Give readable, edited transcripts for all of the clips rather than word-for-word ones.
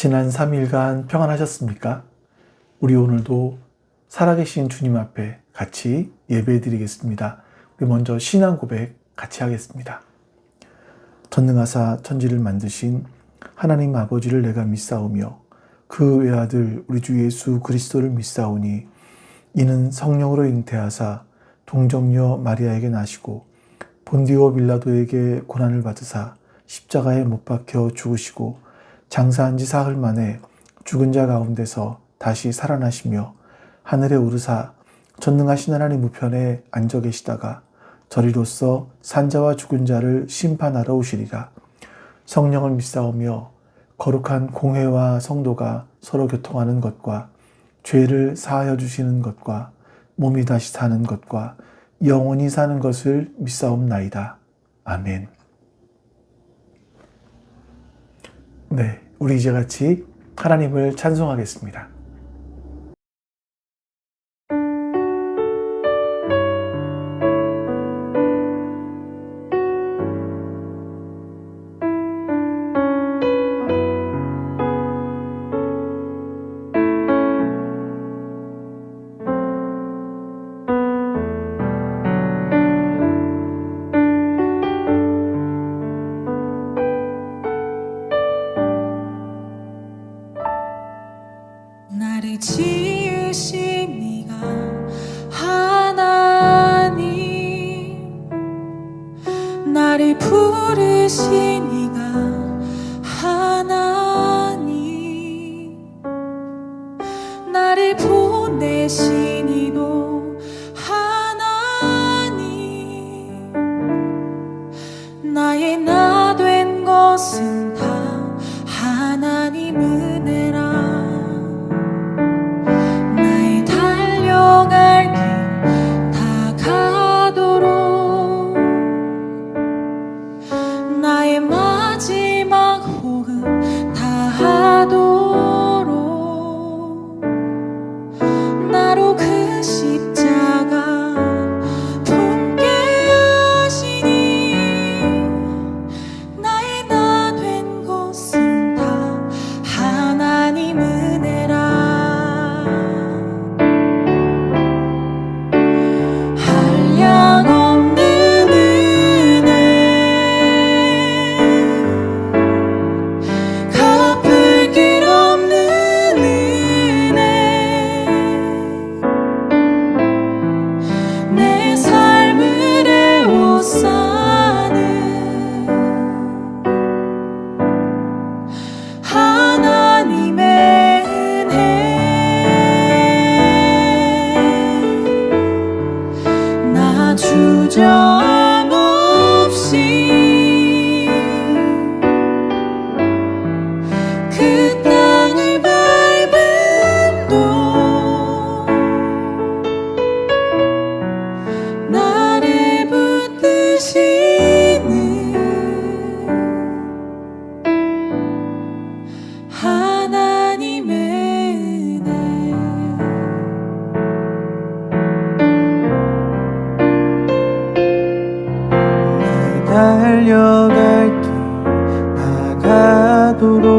지난 3일간 평안하셨습니까? 우리 오늘도 살아계신 주님 앞에 같이 예배드리겠습니다. 우리 먼저 신앙 고백 같이 하겠습니다. 전능하사 천지를 만드신 하나님 아버지를 내가 믿사오며 그 외아들 우리 주 예수 그리스도를 믿사오니 이는 성령으로 잉태하사 동정녀 마리아에게 나시고 본디오 빌라도에게 고난을 받으사 십자가에 못 박혀 죽으시고 장사한 지 사흘 만에 죽은 자 가운데서 다시 살아나시며 하늘에 오르사 전능하신 하나님 우편에 앉아 계시다가 저리로서 산자와 죽은 자를 심판하러 오시리라. 성령을 믿사오며 거룩한 공회와 성도가 서로 교통하는 것과 죄를 사하여 주시는 것과 몸이 다시 사는 것과 영원히 사는 것을 믿사옵나이다. 아멘. 네, 우리 이제 같이 하나님을 찬송하겠습니다. 나를 지으신 이가 하나님, 나를 부르신 이가 하나님, 나를 보내신 이도 하나님, 나의 나 된 것은 다 하나님 은혜라. 달려갈 길 나가도록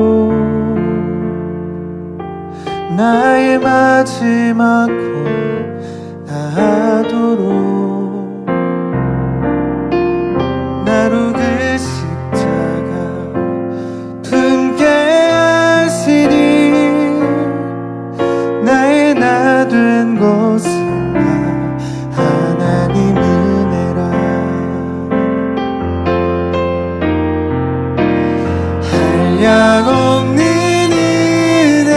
나의 마지막 걸 다하도록 나로 그 십자가 품게 하시니 나의 나 된 것은 다 하나님 은혜라. 한량 없는 은혜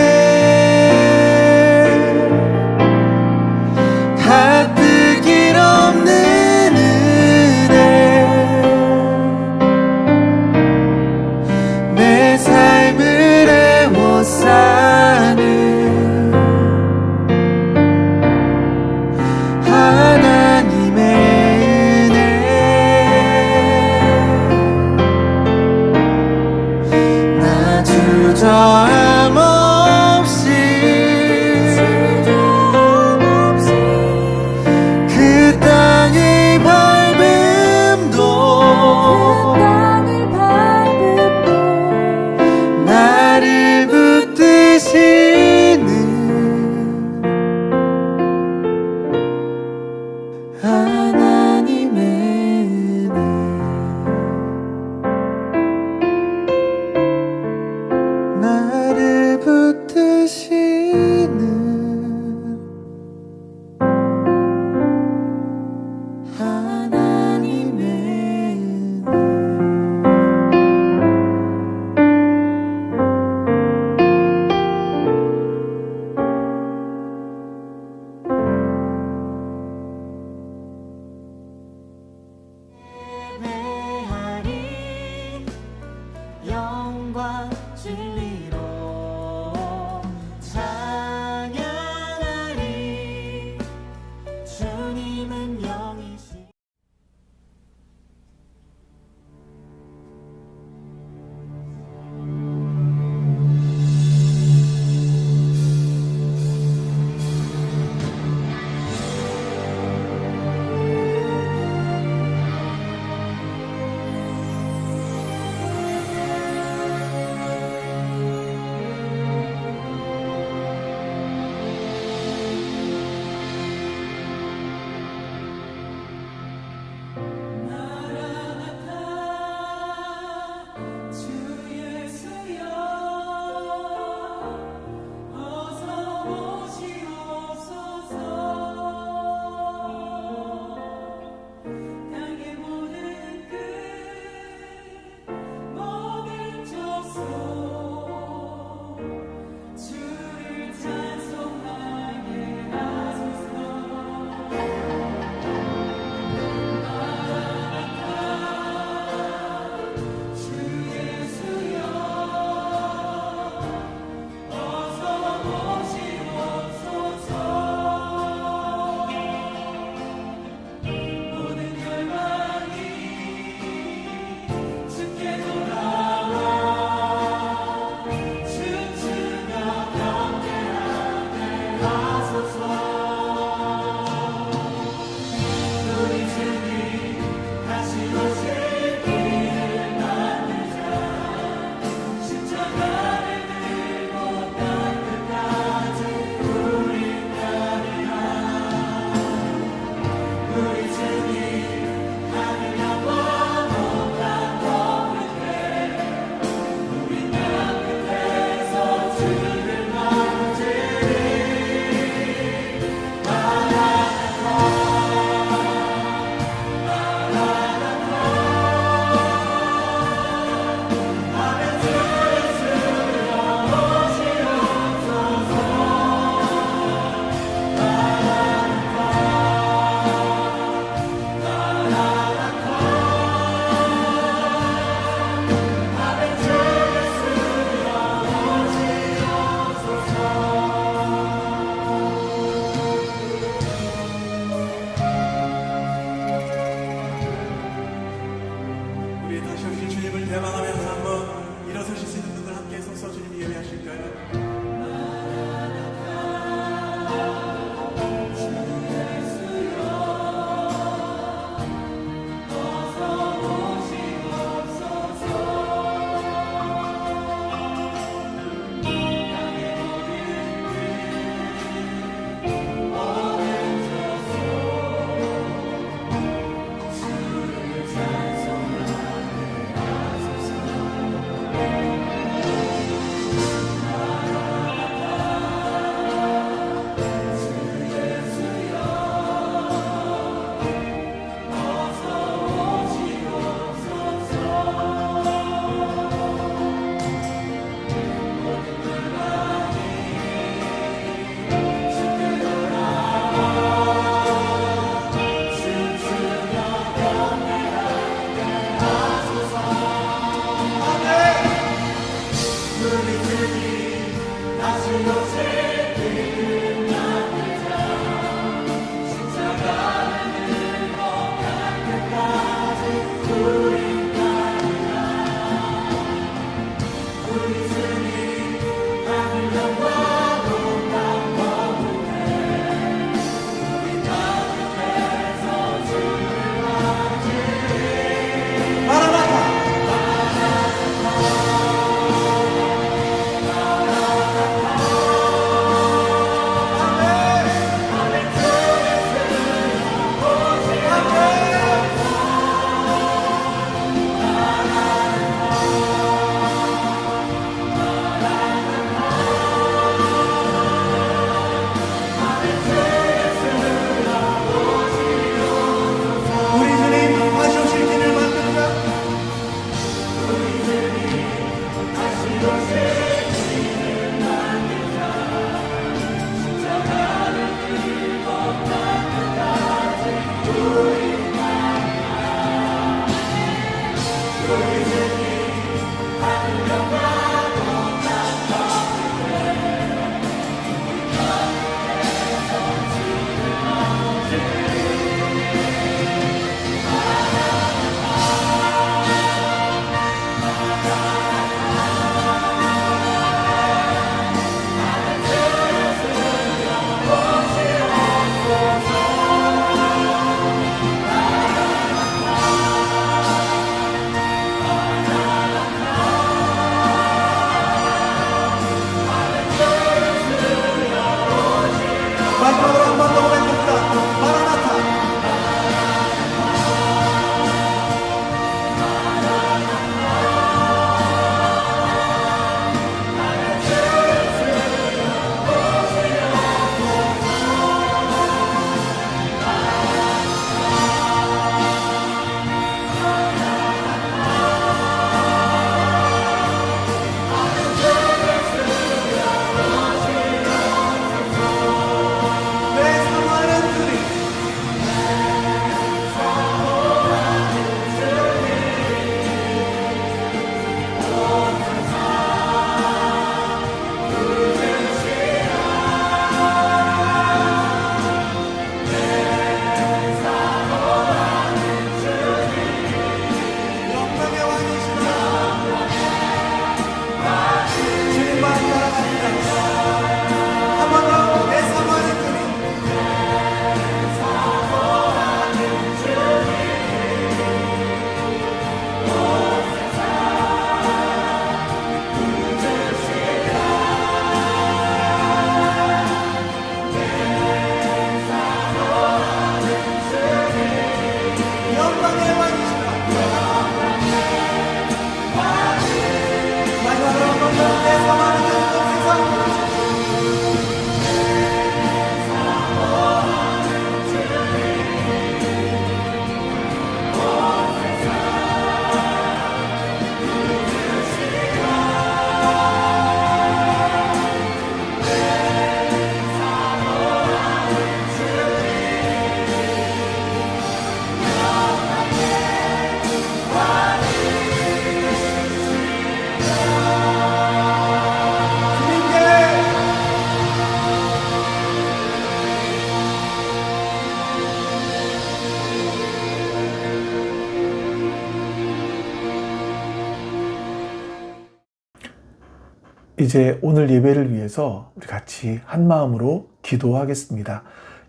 이제 오늘 예배를 위해서 우리 같이 한 마음으로 기도하겠습니다.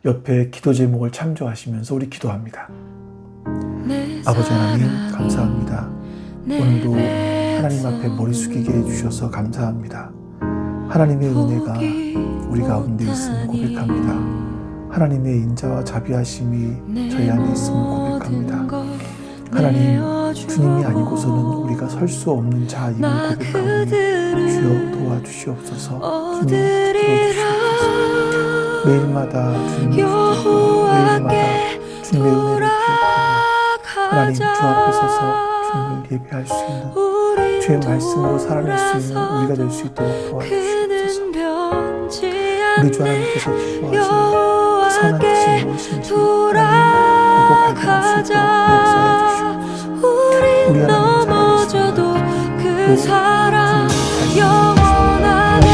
옆에 기도 제목을 참조하시면서 우리 기도합니다. 아버지 하나님 감사합니다. 오늘도 하나님 앞에 머리 숙이게 해주셔서 감사합니다. 하나님의 은혜가 우리 가운데 있음을 고백합니다. 하나님의 인자와 자비하심이 저희 안에 있음을 고백합니다. 하나님, 주님이 아니고서는 우리가 설 수 없는 자임을 고백하오니 주여 도와주시옵소서. 주님 들어주시옵소서. 매일마다 주님을 붙들고 매일마다 주님의 은혜를 기억하며 하나님 주 앞에 서서 주님을 예배할 수 있는 주의 말씀으로 살아낼 수 있는 우리가 될 수 있도록 도와주시옵소서. 우리 주 하나님께서 기뻐하시는 그 선한 뜻이 무엇인지 하나님 보고 발견할 수 있도록 역사해 주시옵소서. 우리 하나님 살아계십니다. 그 사랑 영원하네.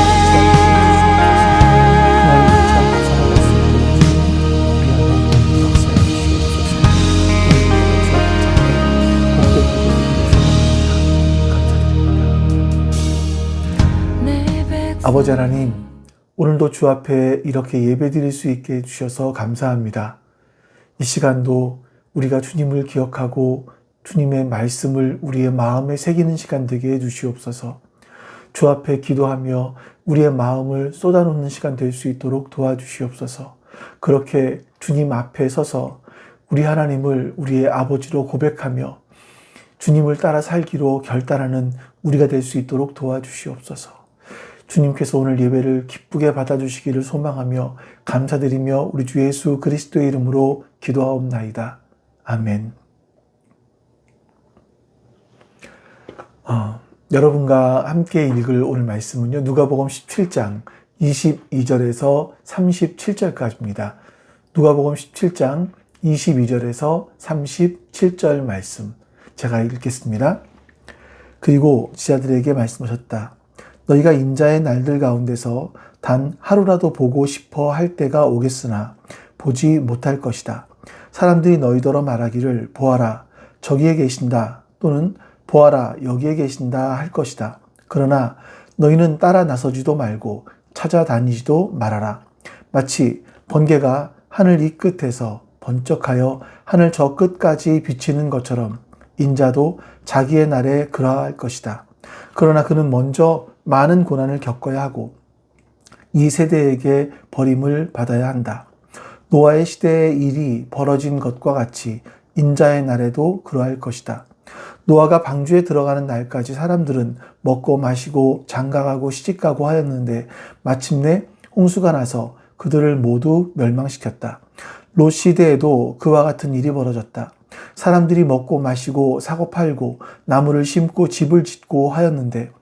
아버지 하나님, 오늘도 주 앞에 이렇게 예배드릴 수 있게 해주셔서 감사합니다. 이 시간도 우리가 주님을 기억하고 주님의 말씀을 우리의 마음에 새기는 시간 되게 해주시옵소서. 주 앞에 기도하며 우리의 마음을 쏟아놓는 시간 될 수 있도록 도와주시옵소서. 그렇게 주님 앞에 서서 우리 하나님을 우리의 아버지로 고백하며 주님을 따라 살기로 결단하는 우리가 될 수 있도록 도와주시옵소서. 주님께서 오늘 예배를 기쁘게 받아주시기를 소망하며 감사드리며 우리 주 예수 그리스도의 이름으로 기도하옵나이다. 아멘. 여러분과 함께 읽을 오늘 말씀은요, 누가복음 17장 22절에서 37절까지입니다. 누가복음 17장 22절에서 37절 말씀 제가 읽겠습니다. 그리고 지자들에게 말씀하셨다. 너희가 인자의 날들 가운데서 단 하루라도 보고 싶어 할 때가 오겠으나 보지 못할 것이다. 사람들이 너희더러 말하기를 보아라 저기에 계신다 또는 보아라 여기에 계신다 할 것이다. 그러나 너희는 따라 나서지도 말고 찾아다니지도 말아라. 마치 번개가 하늘 이 끝에서 번쩍하여 하늘 저 끝까지 비치는 것처럼 인자도 자기의 날에 그러할 것이다. 그러나 그는 먼저 많은 고난을 겪어야 하고 이 세대에게 버림을 받아야 한다. 노아의 시대에 일이 벌어진 것과 같이 인자의 날에도 그러할 것이다. 노아가 방주에 들어가는 날까지 사람들은 먹고 마시고 장가가고 시집가고 하였는데 마침내 홍수가 나서 그들을 모두 멸망시켰다. 롯 시대에도 그와 같은 일이 벌어졌다. 사람들이 먹고 마시고 사고 팔고 나무를 심고 집을 짓고 하였는데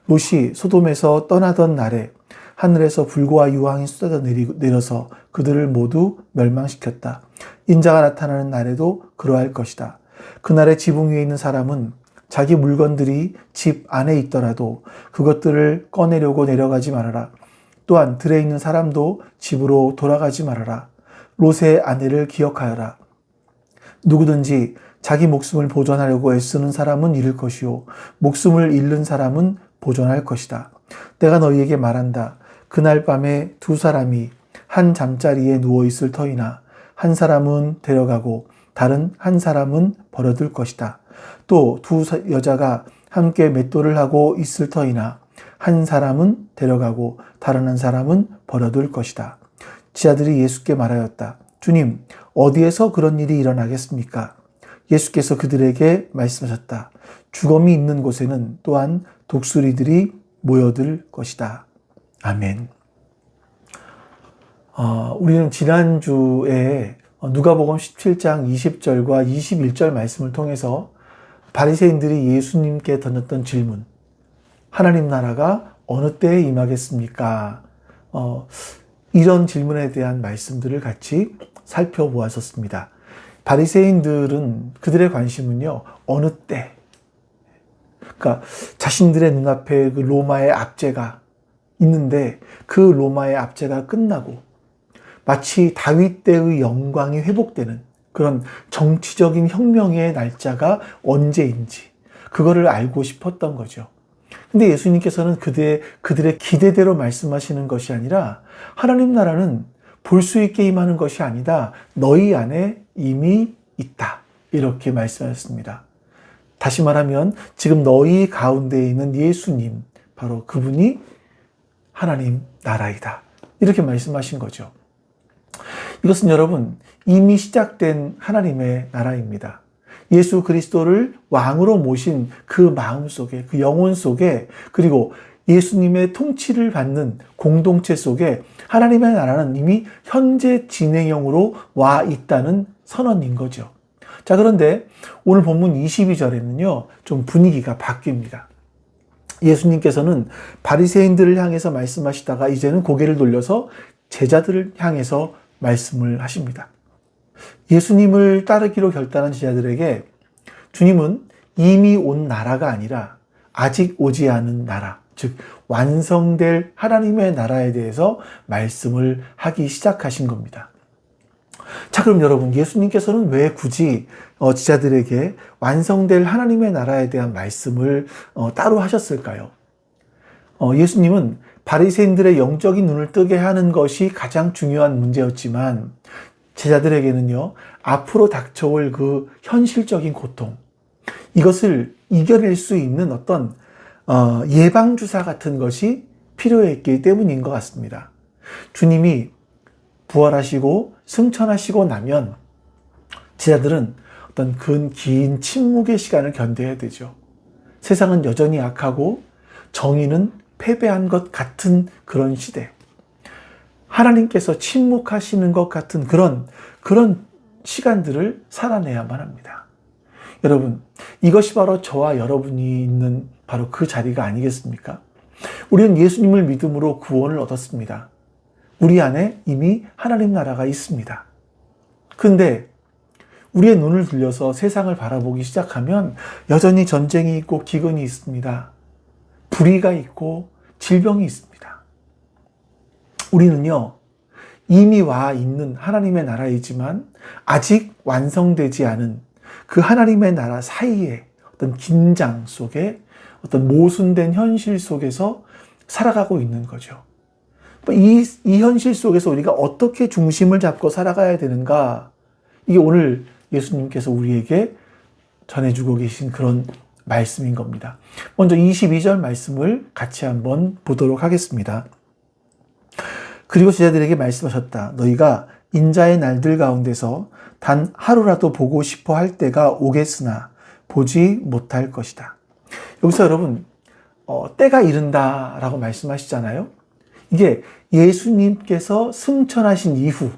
롯이 소돔에서 떠나던 날에 하늘에서 불과 유황이 쏟아져 내려서 그들을 모두 멸망시켰다. 인자가 나타나는 날에도 그러할 것이다. 그날에 지붕 위에 있는 사람은 자기 물건들이 집 안에 있더라도 그것들을 꺼내려고 내려가지 말아라. 또한 들에 있는 사람도 집으로 돌아가지 말아라. 롯의 아내를 기억하여라. 누구든지 자기 목숨을 보존하려고 애쓰는 사람은 잃을 것이요 목숨을 잃는 사람은 보존할 것이다. 내가 너희에게 말한다. 그날 밤에 두 사람이 한 잠자리에 누워 있을 터이나 한 사람은 데려가고 다른 한 사람은 버려둘 것이다. 또 두 여자가 함께 맷돌을 하고 있을 터이나 한 사람은 데려가고 다른 한 사람은 버려둘 것이다. 지아들이 예수께 말하였다. 주님, 어디에서 그런 일이 일어나겠습니까? 예수께서 그들에게 말씀하셨다. 죽음이 있는 곳에는 또한 독수리들이 모여들 것이다. 아멘. 우리는 지난주에 누가복음 17장 20절과 21절 말씀을 통해서 바리새인들이 예수님께 던졌던 질문, 하나님 나라가 어느 때에 임하겠습니까? 이런 질문에 대한 말씀들을 같이 살펴보았었습니다. 바리새인들은 그들의 관심은요, 어느 때, 그러니까 자신들의 눈앞에 그 로마의 압제가 있는데 그 로마의 압제가 끝나고 마치 다윗 때의 영광이 회복되는 그런 정치적인 혁명의 날짜가 언제인지 그거를 알고 싶었던 거죠. 근데 예수님께서는 그들의 기대대로 말씀하시는 것이 아니라 하나님 나라는 볼 수 있게 임하는 것이 아니다. 너희 안에 이미 있다. 이렇게 말씀하셨습니다. 다시 말하면 지금 너희 가운데 있는 예수님, 바로 그분이 하나님 나라이다. 이렇게 말씀하신 거죠. 이것은 여러분 이미 시작된 하나님의 나라입니다. 예수 그리스도를 왕으로 모신 그 마음 속에, 그 영혼 속에, 그리고 예수님의 통치를 받는 공동체 속에 하나님의 나라는 이미 현재 진행형으로 와 있다는 선언인 거죠. 자, 그런데 오늘 본문 22절에는요, 좀 분위기가 바뀝니다. 예수님께서는 바리새인들을 향해서 말씀하시다가 이제는 고개를 돌려서 제자들을 향해서 말씀을 하십니다. 예수님을 따르기로 결단한 제자들에게 주님은 이미 온 나라가 아니라 아직 오지 않은 나라, 즉 완성될 하나님의 나라에 대해서 말씀을 하기 시작하신 겁니다. 자, 그럼 여러분, 예수님께서는 왜 굳이 제자들에게 완성될 하나님의 나라에 대한 말씀을 따로 하셨을까요? 예수님은 바리새인들의 영적인 눈을 뜨게 하는 것이 가장 중요한 문제였지만 제자들에게는요, 앞으로 닥쳐올 그 현실적인 고통, 이것을 이겨낼 수 있는 어떤 예방주사 같은 것이 필요했기 때문인 것 같습니다. 주님이 부활하시고 승천하시고 나면 제자들은 어떤 긴 침묵의 시간을 견뎌야 되죠. 세상은 여전히 악하고 정의는 패배한 것 같은 그런 시대. 하나님께서 침묵하시는 것 같은 그런 시간들을 살아내야만 합니다. 여러분, 이것이 바로 저와 여러분이 있는 바로 그 자리가 아니겠습니까? 우리는 예수님을 믿음으로 구원을 얻었습니다. 우리 안에 이미 하나님 나라가 있습니다. 근데 우리의 눈을 들려서 세상을 바라보기 시작하면 여전히 전쟁이 있고 기근이 있습니다. 불의가 있고 질병이 있습니다. 우리는요, 이미 와 있는 하나님의 나라이지만 아직 완성되지 않은 그 하나님의 나라 사이에 어떤 긴장 속에 어떤 모순된 현실 속에서 살아가고 있는 거죠. 이 현실 속에서 우리가 어떻게 중심을 잡고 살아가야 되는가, 이게 오늘 예수님께서 우리에게 전해주고 계신 그런 말씀인 겁니다. 먼저 22절 말씀을 같이 한번 보도록 하겠습니다. 그리고 제자들에게 말씀하셨다. 너희가 인자의 날들 가운데서 단 하루라도 보고 싶어 할 때가 오겠으나 보지 못할 것이다. 여기서 여러분, 때가 이른다라고 말씀하시잖아요. 이게 예수님께서 승천하신 이후,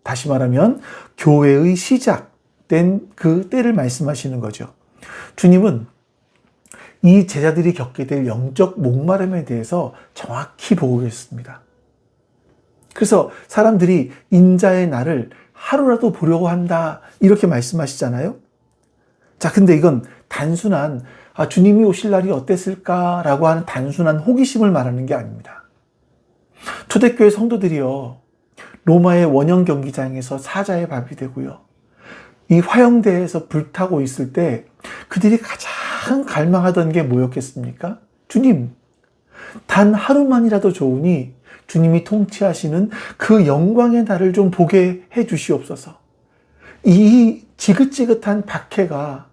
다시 말하면 교회의 시작된 그 때를 말씀하시는 거죠. 주님은 이 제자들이 겪게 될 영적 목마름에 대해서 정확히 보고 계십니다. 그래서 사람들이 인자의 날을 하루라도 보려고 한다, 이렇게 말씀하시잖아요. 자, 근데 이건 단순한 주님이 오실 날이 어땠을까라고 하는 단순한 호기심을 말하는 게 아닙니다. 초대교회 성도들이요, 로마의 원형 경기장에서 사자의 밥이 되고요, 이 화형대에서 불타고 있을 때 그들이 가장 갈망하던 게 뭐였겠습니까? 주님, 단 하루만이라도 좋으니 주님이 통치하시는 그 영광의 날을 좀 보게 해 주시옵소서. 이 지긋지긋한 박해가,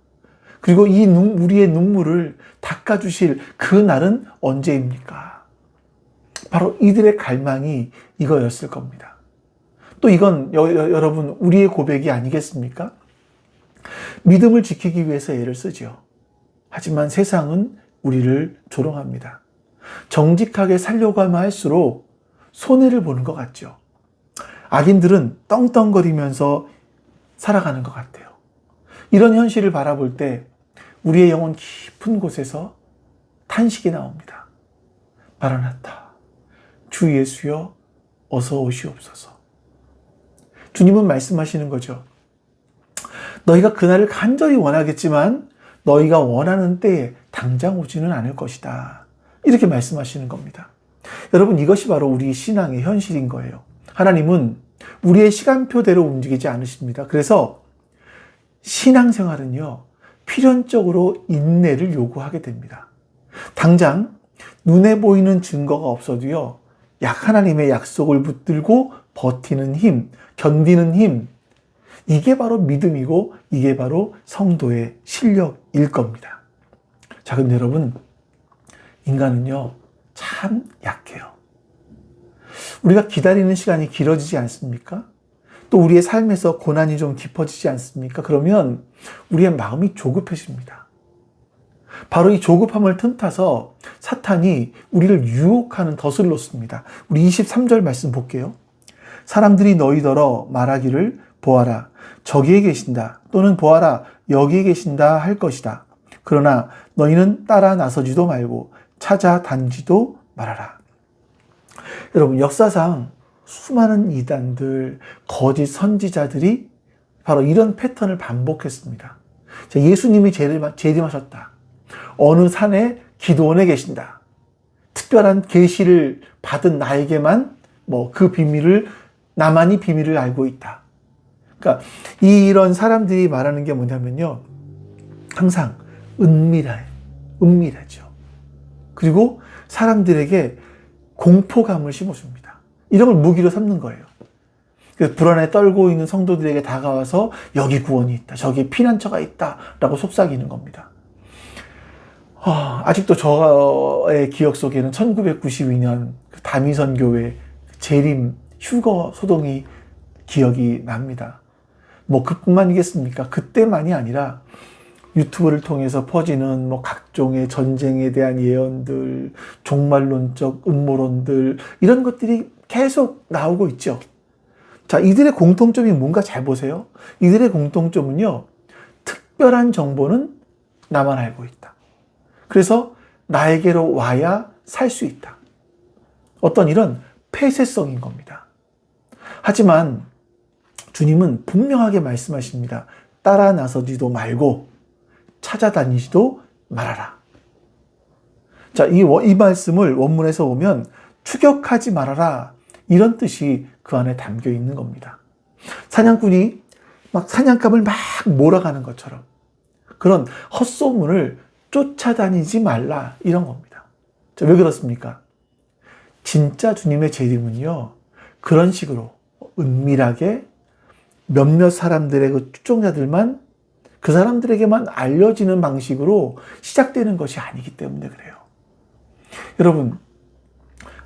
그리고 우리의 눈물을 닦아주실 그 날은 언제입니까? 바로 이들의 갈망이 이거였을 겁니다. 또 이건 여러분, 우리의 고백이 아니겠습니까? 믿음을 지키기 위해서 애를 쓰죠. 하지만 세상은 우리를 조롱합니다. 정직하게 살려고 하면 할수록 손해를 보는 것 같죠. 악인들은 떵떵거리면서 살아가는 것 같아요. 이런 현실을 바라볼 때 우리의 영혼 깊은 곳에서 탄식이 나옵니다. 마라나타, 주 예수여 어서 오시옵소서. 주님은 말씀하시는 거죠. 너희가 그날을 간절히 원하겠지만 너희가 원하는 때에 당장 오지는 않을 것이다. 이렇게 말씀하시는 겁니다. 여러분, 이것이 바로 우리 신앙의 현실인 거예요. 하나님은 우리의 시간표대로 움직이지 않으십니다. 그래서 신앙생활은요, 필연적으로 인내를 요구하게 됩니다. 당장 눈에 보이는 증거가 없어도요, 하나님의 약속을 붙들고 버티는 힘, 견디는 힘, 이게 바로 믿음이고 이게 바로 성도의 실력일 겁니다. 자, 근데 여러분, 인간은요, 참 약해요. 우리가 기다리는 시간이 길어지지 않습니까? 또 우리의 삶에서 고난이 좀 깊어지지 않습니까? 그러면 우리의 마음이 조급해집니다. 바로 이 조급함을 틈타서 사탄이 우리를 유혹하는 덫을 놓습니다. 우리 23절 말씀 볼게요. 사람들이 너희더러 말하기를 보아라, 저기에 계신다, 또는 보아라, 여기에 계신다 할 것이다. 그러나 너희는 따라 나서지도 말고 찾아다니지도 말아라. 여러분, 역사상 수많은 이단들, 거짓 선지자들이 바로 이런 패턴을 반복했습니다. 예수님이 재림하셨다. 어느 산에 기도원에 계신다. 특별한 계시를 받은 나에게만 그 비밀을, 나만이 비밀을 알고 있다. 그러니까 이런 사람들이 말하는 게 뭐냐면요, 항상 은밀하죠. 그리고 사람들에게 공포감을 심어줍니다. 이런 걸 무기로 삼는 거예요. 그래서 불안에 떨고 있는 성도들에게 다가와서 여기 구원이 있다, 저기 피난처가 있다 라고 속삭이는 겁니다. 아직도 저의 기억 속에는 1992년 다미선 교회 재림 휴거 소동이 기억이 납니다. 그뿐만이겠습니까? 그때만이 아니라 유튜브를 통해서 퍼지는 각종의 전쟁에 대한 예언들, 종말론적 음모론들, 이런 것들이 계속 나오고 있죠. 자, 이들의 공통점이 뭔가 잘 보세요. 이들의 공통점은요, 특별한 정보는 나만 알고 있다. 그래서 나에게로 와야 살 수 있다. 어떤 이런 폐쇄성인 겁니다. 하지만 주님은 분명하게 말씀하십니다. 따라 나서지도 말고 찾아다니지도 말아라. 자, 이 말씀을 원문에서 보면 추격하지 말아라, 이런 뜻이 그 안에 담겨 있는 겁니다. 사냥꾼이 사냥감을 막 몰아가는 것처럼 그런 헛소문을 쫓아다니지 말라, 이런 겁니다. 자, 왜 그렇습니까? 진짜 주님의 재림은요, 그런 식으로 은밀하게 몇몇 사람들의 그 추종자들만, 그 사람들에게만 알려지는 방식으로 시작되는 것이 아니기 때문에 그래요. 여러분,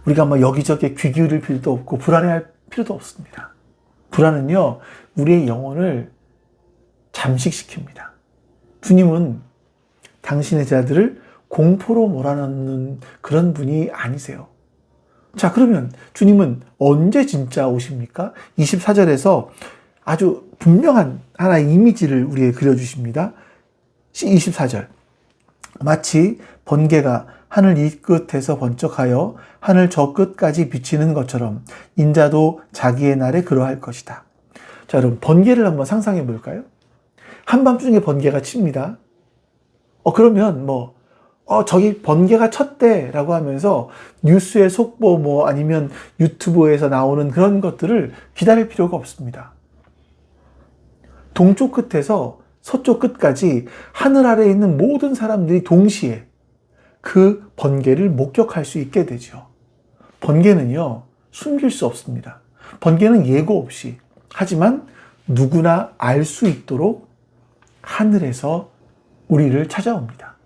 우리가 여기저기 귀 기울일 필요도 없고 불안해할 필요도 없습니다. 불안은요, 우리의 영혼을 잠식시킵니다. 주님은 당신의 제자들을 공포로 몰아넣는 그런 분이 아니세요. 자, 그러면 주님은 언제 진짜 오십니까? 24절에서 아주 분명한 하나의 이미지를 우리에게 그려주십니다. 24절. 마치 번개가 하늘 이 끝에서 번쩍하여 하늘 저 끝까지 비치는 것처럼 인자도 자기의 날에 그러할 것이다. 자, 여러분, 번개를 한번 상상해 볼까요? 한밤중에 번개가 칩니다. 그러면 저기 번개가 쳤대라고 하면서 뉴스의 속보 아니면 유튜브에서 나오는 그런 것들을 기다릴 필요가 없습니다. 동쪽 끝에서 서쪽 끝까지 하늘 아래에 있는 모든 사람들이 동시에 그 번개를 목격할 수 있게 되죠. 번개는요, 숨길 수 없습니다. 번개는 예고 없이, 하지만 누구나 알 수 있도록 하늘에서 우리를 찾아옵니다.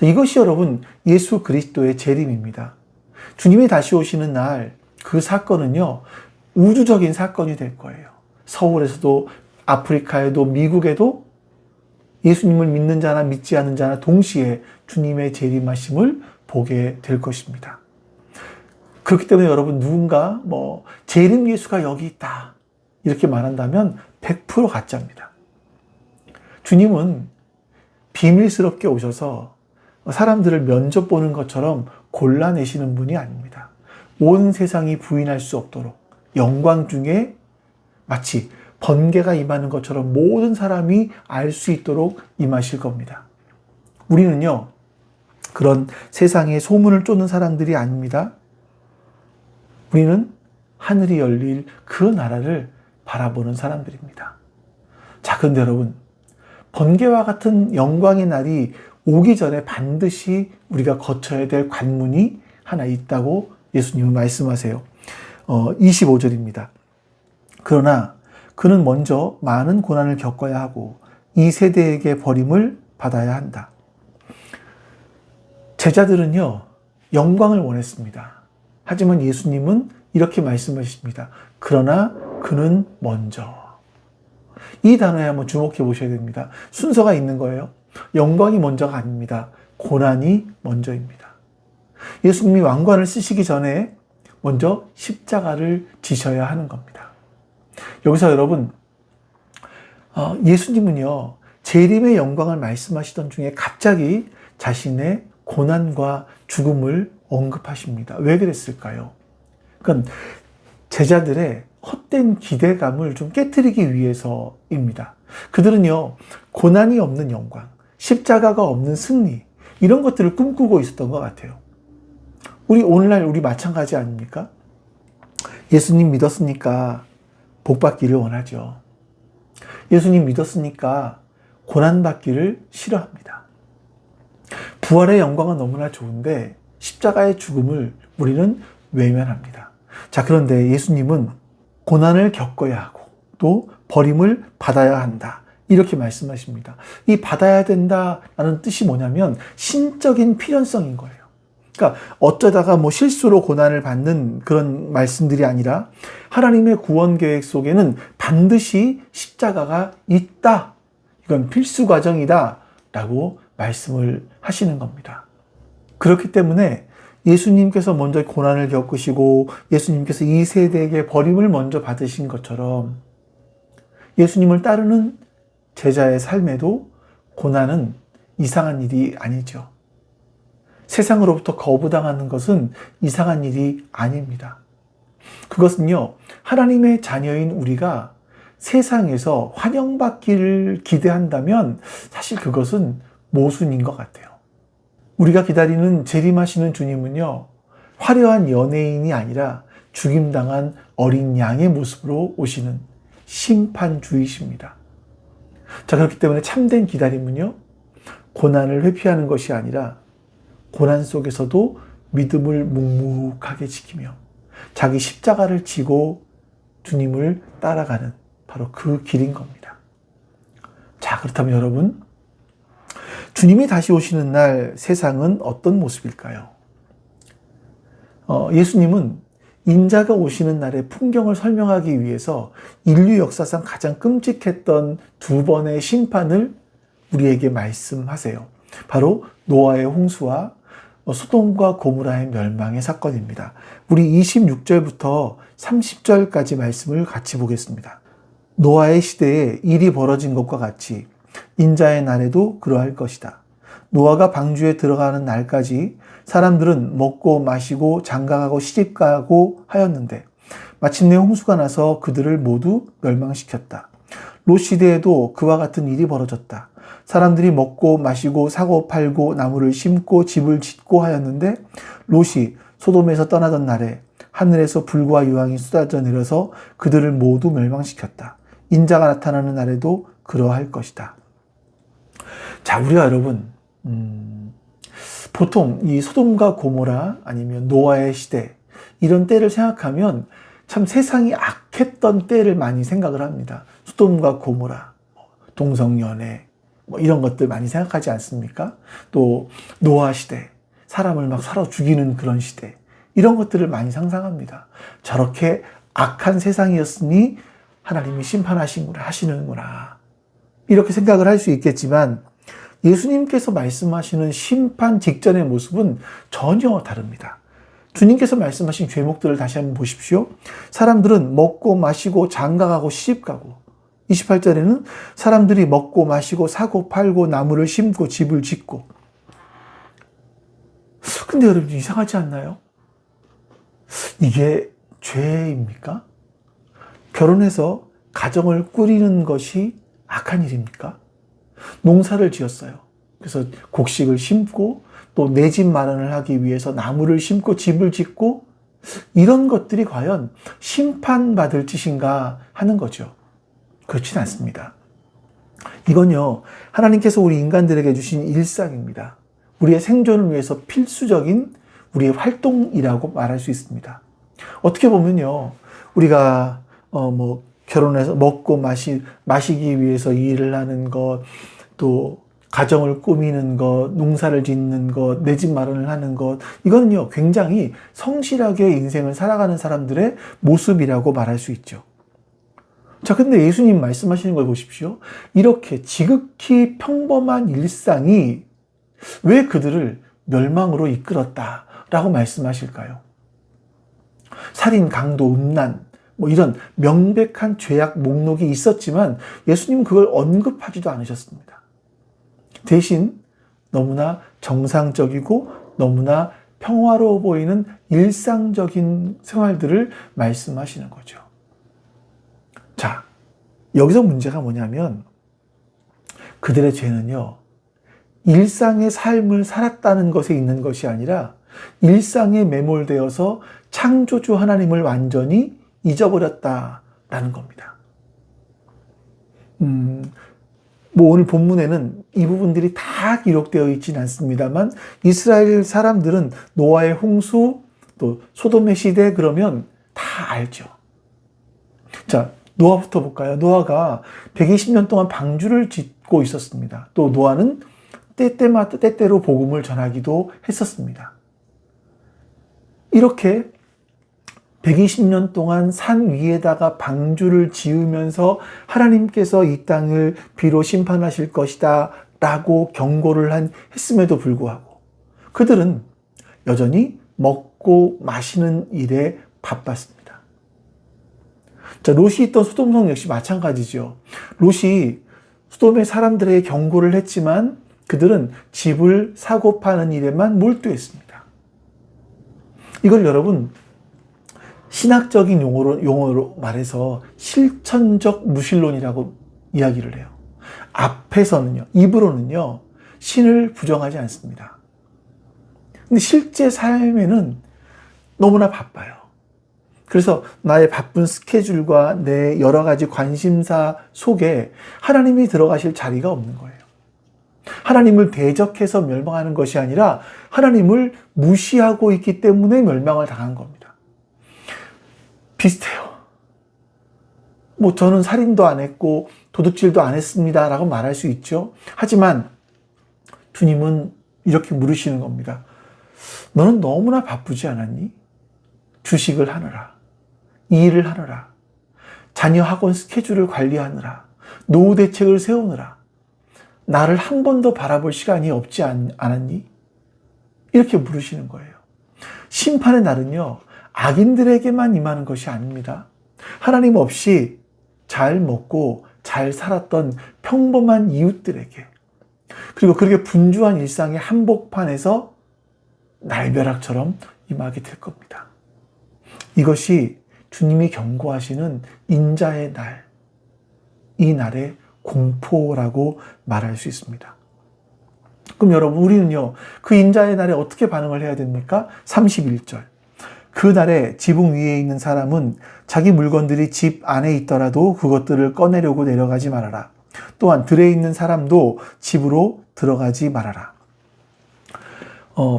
이것이 여러분 예수 그리스도의 재림입니다. 주님이 다시 오시는 날, 그 사건은요, 우주적인 사건이 될 거예요. 서울에서도, 아프리카에도, 미국에도 예수님을 믿는 자나 믿지 않는 자나 동시에 주님의 재림하심을 보게 될 것입니다. 그렇기 때문에 여러분, 누군가 재림 예수가 여기 있다 이렇게 말한다면 100% 가짜입니다. 주님은 비밀스럽게 오셔서 사람들을 면접 보는 것처럼 골라내시는 분이 아닙니다. 온 세상이 부인할 수 없도록 영광 중에 마치 번개가 임하는 것처럼 모든 사람이 알 수 있도록 임하실 겁니다. 우리는요, 그런 세상에 소문을 쫓는 사람들이 아닙니다. 우리는 하늘이 열릴 그 나라를 바라보는 사람들입니다. 자, 그런데 여러분, 번개와 같은 영광의 날이 오기 전에 반드시 우리가 거쳐야 될 관문이 하나 있다고 예수님은 말씀하세요. 25절입니다. 그러나 그는 먼저 많은 고난을 겪어야 하고 이 세대에게 버림을 받아야 한다. 제자들은요, 영광을 원했습니다. 하지만 예수님은 이렇게 말씀하십니다. 그러나 그는 먼저. 이 단어에 한번 주목해 보셔야 됩니다. 순서가 있는 거예요. 영광이 먼저가 아닙니다. 고난이 먼저입니다. 예수님이 왕관을 쓰시기 전에 먼저 십자가를 지셔야 하는 겁니다. 여기서 여러분, 예수님은요, 재림의 영광을 말씀하시던 중에 갑자기 자신의 고난과 죽음을 언급하십니다. 왜 그랬을까요? 그건 제자들의 헛된 기대감을 좀 깨트리기 위해서입니다. 그들은요, 고난이 없는 영광, 십자가가 없는 승리, 이런 것들을 꿈꾸고 있었던 것 같아요. 오늘날 우리 마찬가지 아닙니까? 예수님 믿었으니까 복 받기를 원하죠. 예수님 믿었으니까 고난 받기를 싫어합니다. 부활의 영광은 너무나 좋은데 십자가의 죽음을 우리는 외면합니다. 자, 그런데 예수님은 고난을 겪어야 하고 또 버림을 받아야 한다. 이렇게 말씀하십니다. 이 받아야 된다라는 뜻이 뭐냐면 신적인 필연성인 거예요. 그러니까 어쩌다가 실수로 고난을 받는 그런 말씀들이 아니라 하나님의 구원 계획 속에는 반드시 십자가가 있다. 이건 필수 과정이다. 라고 말씀을 하시는 겁니다. 그렇기 때문에 예수님께서 먼저 고난을 겪으시고 예수님께서 이 세대에게 버림을 먼저 받으신 것처럼 예수님을 따르는 제자의 삶에도 고난은 이상한 일이 아니죠. 세상으로부터 거부당하는 것은 이상한 일이 아닙니다. 그것은요, 하나님의 자녀인 우리가 세상에서 환영받기를 기대한다면 사실 그것은 모순인 것 같아요. 우리가 기다리는 재림하시는 주님은요, 화려한 연예인이 아니라 죽임당한 어린 양의 모습으로 오시는 심판주이십니다. 자, 그렇기 때문에 참된 기다림은요, 고난을 회피하는 것이 아니라 고난 속에서도 믿음을 묵묵하게 지키며 자기 십자가를 지고 주님을 따라가는 바로 그 길인 겁니다. 자, 그렇다면 여러분, 주님이 다시 오시는 날 세상은 어떤 모습일까요? 예수님은 인자가 오시는 날의 풍경을 설명하기 위해서 인류 역사상 가장 끔찍했던 두 번의 심판을 우리에게 말씀하세요. 바로 노아의 홍수와 소돔과 고모라의 멸망의 사건입니다. 우리 26절부터 30절까지 말씀을 같이 보겠습니다. 노아의 시대에 일이 벌어진 것과 같이 인자의 날에도 그러할 것이다. 노아가 방주에 들어가는 날까지 사람들은 먹고 마시고 장가가고 시집가고 하였는데 마침내 홍수가 나서 그들을 모두 멸망시켰다. 롯 시대에도 그와 같은 일이 벌어졌다. 사람들이 먹고 마시고 사고 팔고 나무를 심고 집을 짓고 하였는데 롯이 소돔에서 떠나던 날에 하늘에서 불과 유황이 쏟아져 내려서 그들을 모두 멸망시켰다. 인자가 나타나는 날에도 그러할 것이다. 자, 우리가 여러분, 보통 이 소돔과 고모라 아니면 노아의 시대 이런 때를 생각하면 참 세상이 악했던 때를 많이 생각을 합니다. 소돔과 고모라, 동성연애 이런 것들 많이 생각하지 않습니까? 또 노아 시대, 사람을 막 살아 죽이는 그런 시대 이런 것들을 많이 상상합니다. 저렇게 악한 세상이었으니 하나님이 심판하시는구나 이렇게 생각을 할 수 있겠지만 예수님께서 말씀하시는 심판 직전의 모습은 전혀 다릅니다. 주님께서 말씀하신 죄목들을 다시 한번 보십시오. 사람들은 먹고 마시고 장가가고 시집가고 28절에는 사람들이 먹고 마시고 사고 팔고 나무를 심고 집을 짓고. 근데 여러분 이상하지 않나요? 이게 죄입니까? 결혼해서 가정을 꾸리는 것이 악한 일입니까? 농사를 지었어요. 그래서 곡식을 심고 또 내 집 마련을 하기 위해서 나무를 심고 집을 짓고 이런 것들이 과연 심판받을 짓인가 하는 거죠. 그렇진 않습니다. 이건요, 하나님께서 우리 인간들에게 주신 일상입니다. 우리의 생존을 위해서 필수적인 우리의 활동이라고 말할 수 있습니다. 어떻게 보면요, 우리가 결혼해서 먹고 마시기 위해서 일을 하는 것, 또 가정을 꾸미는 것, 농사를 짓는 것, 내 집 마련을 하는 것, 이거는요, 굉장히 성실하게 인생을 살아가는 사람들의 모습이라고 말할 수 있죠. 자, 근데 예수님 말씀하시는 걸 보십시오. 이렇게 지극히 평범한 일상이 왜 그들을 멸망으로 이끌었다라고 말씀하실까요? 살인, 강도, 음란, 이런 명백한 죄악 목록이 있었지만 예수님은 그걸 언급하지도 않으셨습니다. 대신 너무나 정상적이고 너무나 평화로워 보이는 일상적인 생활들을 말씀하시는 거죠. 자, 여기서 문제가 뭐냐면 그들의 죄는요, 일상의 삶을 살았다는 것에 있는 것이 아니라 일상에 매몰되어서 창조주 하나님을 완전히 잊어버렸다라는 겁니다. 오늘 본문에는 이 부분들이 다 기록되어 있지는 않습니다만 이스라엘 사람들은 노아의 홍수, 또 소돔의 시대 그러면 다 알죠. 자, 노아부터 볼까요? 노아가 120년 동안 방주를 짓고 있었습니다. 또 노아는 때때로 복음을 전하기도 했었습니다. 이렇게 120년 동안 산 위에다가 방주를 지으면서 하나님께서 이 땅을 비로 심판하실 것이다 라고 경고를 했음에도 불구하고 그들은 여전히 먹고 마시는 일에 바빴습니다. 자, 롯이 있던 소돔성 역시 마찬가지죠. 롯이 소돔의 사람들에게 경고를 했지만 그들은 집을 사고 파는 일에만 몰두했습니다. 이걸 여러분 신학적인 용어로 말해서 실천적 무신론이라고 이야기를 해요. 앞에서는요, 입으로는요, 신을 부정하지 않습니다. 근데 실제 삶에는 너무나 바빠요. 그래서 나의 바쁜 스케줄과 내 여러 가지 관심사 속에 하나님이 들어가실 자리가 없는 거예요. 하나님을 대적해서 멸망하는 것이 아니라 하나님을 무시하고 있기 때문에 멸망을 당한 겁니다. 비슷해요. 저는 살인도 안 했고 도둑질도 안 했습니다 라고 말할 수 있죠. 하지만 주님은 이렇게 물으시는 겁니다. 너는 너무나 바쁘지 않았니? 주식을 하느라, 일을 하느라, 자녀 학원 스케줄을 관리하느라, 노후 대책을 세우느라 나를 한 번도 바라볼 시간이 없지 않았니? 이렇게 물으시는 거예요. 심판의 날은요, 악인들에게만 임하는 것이 아닙니다. 하나님 없이 잘 먹고 잘 살았던 평범한 이웃들에게, 그리고 그렇게 분주한 일상의 한복판에서 날벼락처럼 임하게 될 겁니다. 이것이 주님이 경고하시는 인자의 날, 이 날의 공포라고 말할 수 있습니다. 그럼 여러분, 우리는요, 그 인자의 날에 어떻게 반응을 해야 됩니까? 31절. 그 날에 지붕 위에 있는 사람은 자기 물건들이 집 안에 있더라도 그것들을 꺼내려고 내려가지 말아라. 또한 들에 있는 사람도 집으로 들어가지 말아라.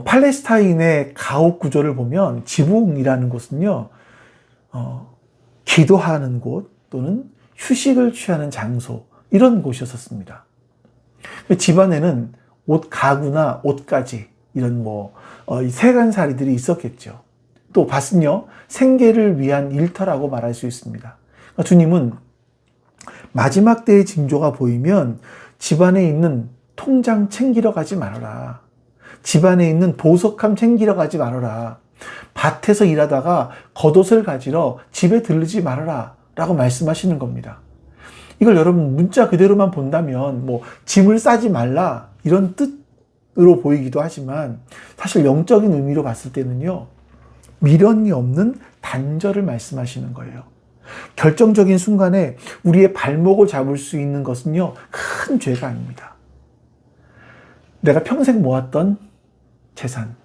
팔레스타인의 가옥 구조를 보면 지붕이라는 곳은요, 기도하는 곳 또는 휴식을 취하는 장소, 이런 곳이었습니다. 집안에는 가구나 옷가지, 이런 세간살이들이 있었겠죠. 또 밭은요, 생계를 위한 일터라고 말할 수 있습니다. 주님은 마지막 때의 징조가 보이면 집안에 있는 통장 챙기러 가지 말아라. 집안에 있는 보석함 챙기러 가지 말아라. 밭에서 일하다가 겉옷을 가지러 집에 들르지 말아라 라고 말씀하시는 겁니다. 이걸 여러분 문자 그대로만 본다면 짐을 싸지 말라 이런 뜻으로 보이기도 하지만 사실 영적인 의미로 봤을 때는요, 미련이 없는 단절을 말씀하시는 거예요. 결정적인 순간에 우리의 발목을 잡을 수 있는 것은요, 큰 죄가 아닙니다. 내가 평생 모았던 재산,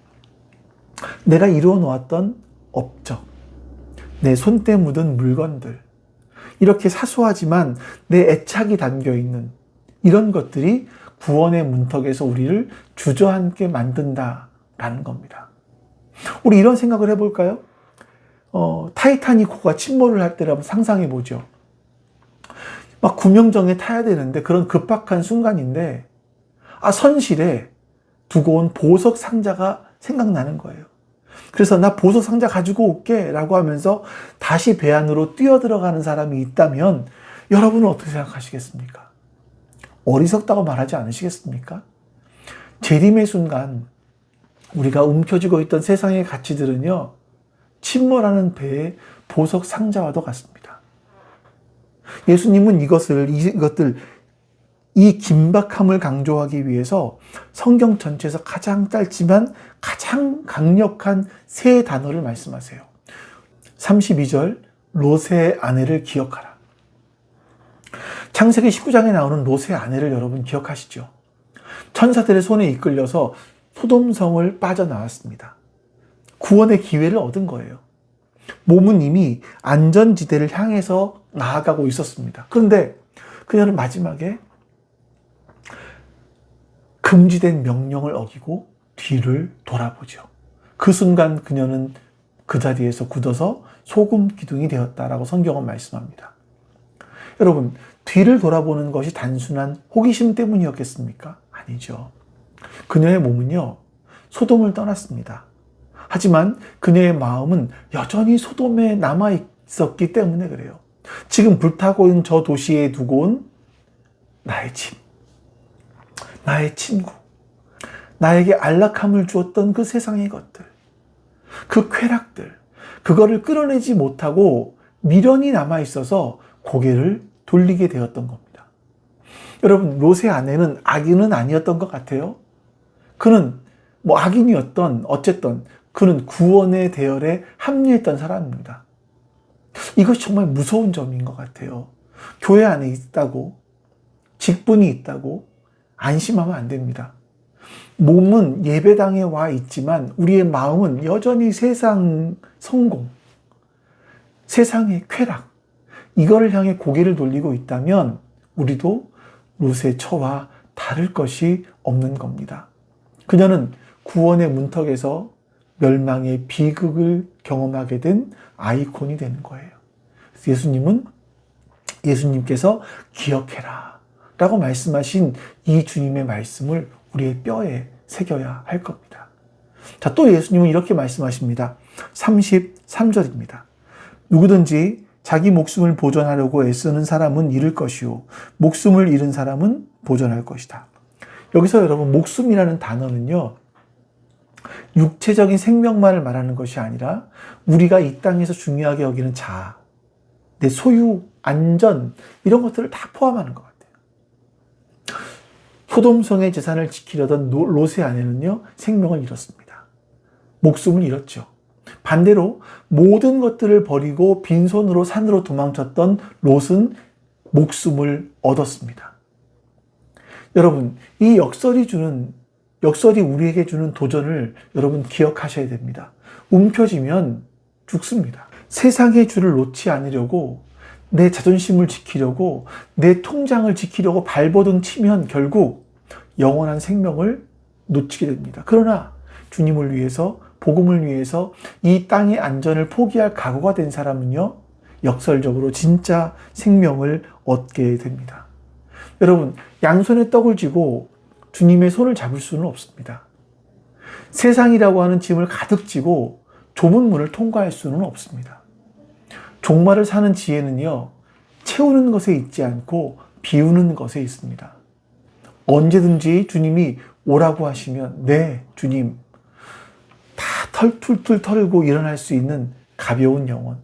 내가 이루어 놓았던 업적, 내 손때 묻은 물건들, 이렇게 사소하지만 내 애착이 담겨 있는 이런 것들이 구원의 문턱에서 우리를 주저앉게 만든다라는 겁니다. 우리 이런 생각을 해볼까요? 타이타닉호가 침몰을 할 때를 한번 상상해 보죠. 막 구명정에 타야 되는데 그런 급박한 순간인데 선실에 두고 온 보석 상자가 생각나는 거예요. 그래서 나 보석 상자 가지고 올게 라고 하면서 다시 배 안으로 뛰어들어가는 사람이 있다면 여러분은 어떻게 생각하시겠습니까? 어리석다고 말하지 않으시겠습니까? 재림의 순간 우리가 움켜쥐고 있던 세상의 가치들은요, 침몰하는 배의 보석 상자와도 같습니다. 예수님은 이 긴박함을 강조하기 위해서 성경 전체에서 가장 짧지만 가장 강력한 세 단어를 말씀하세요. 32절, 롯의 아내를 기억하라. 창세기 19장에 나오는 롯의 아내를 여러분 기억하시죠? 천사들의 손에 이끌려서 소돔성을 빠져나왔습니다. 구원의 기회를 얻은 거예요. 몸은 이미 안전지대를 향해서 나아가고 있었습니다. 그런데 그녀는 마지막에 금지된 명령을 어기고 뒤를 돌아보죠. 그 순간 그녀는 그 자리에서 굳어서 소금 기둥이 되었다라고 성경은 말씀합니다. 여러분, 뒤를 돌아보는 것이 단순한 호기심 때문이었겠습니까? 아니죠. 그녀의 몸은요, 소돔을 떠났습니다. 하지만 그녀의 마음은 여전히 소돔에 남아 있었기 때문에 그래요. 지금 불타고 있는 저 도시에 두고 온 나의 집, 나의 친구, 나에게 안락함을 주었던 그 세상의 것들, 그 쾌락들, 그거를 끌어내지 못하고 미련이 남아 있어서 고개를 돌리게 되었던 겁니다. 여러분, 롯의 아내는 악인은 아니었던 것 같아요. 그는 악인이었던 어쨌든 그는 구원의 대열에 합류했던 사람입니다. 이것이 정말 무서운 점인 것 같아요. 교회 안에 있다고, 직분이 있다고 안심하면 안 됩니다. 몸은 예배당에 와 있지만 우리의 마음은 여전히 세상 성공, 세상의 쾌락, 이거를 향해 고개를 돌리고 있다면 우리도 롯의 처와 다를 것이 없는 겁니다. 그녀는 구원의 문턱에서 멸망의 비극을 경험하게 된 아이콘이 되는 거예요. 예수님께서 기억해라 라고 말씀하신 이 주님의 말씀을 우리의 뼈에 새겨야 할 겁니다. 자, 또 예수님은 이렇게 말씀하십니다. 33절입니다. 누구든지 자기 목숨을 보존하려고 애쓰는 사람은 잃을 것이요 목숨을 잃은 사람은 보존할 것이다. 여기서 여러분, 목숨이라는 단어는요, 육체적인 생명만을 말하는 것이 아니라 우리가 이 땅에서 중요하게 여기는 자아, 내 소유, 안전, 이런 것들을 다 포함하는 것 같아요. 소돔성의 재산을 지키려던 롯의 아내는요, 생명을 잃었습니다. 목숨을 잃었죠. 반대로 모든 것들을 버리고 빈손으로 산으로 도망쳤던 롯은 목숨을 얻었습니다. 여러분, 이 역설이 우리에게 주는 도전을 여러분 기억하셔야 됩니다. 움켜쥐면 죽습니다. 세상의 줄을 놓지 않으려고, 내 자존심을 지키려고, 내 통장을 지키려고 발버둥 치면 결국 영원한 생명을 놓치게 됩니다. 그러나 주님을 위해서, 복음을 위해서 이 땅의 안전을 포기할 각오가 된 사람은요, 역설적으로 진짜 생명을 얻게 됩니다. 여러분, 양손에 떡을 쥐고 주님의 손을 잡을 수는 없습니다. 세상이라고 하는 짐을 가득 지고 좁은 문을 통과할 수는 없습니다. 종말을 사는 지혜는요, 채우는 것에 있지 않고 비우는 것에 있습니다. 언제든지 주님이 오라고 하시면, 네, 주님, 다 털툴툴 털고 일어날 수 있는 가벼운 영혼,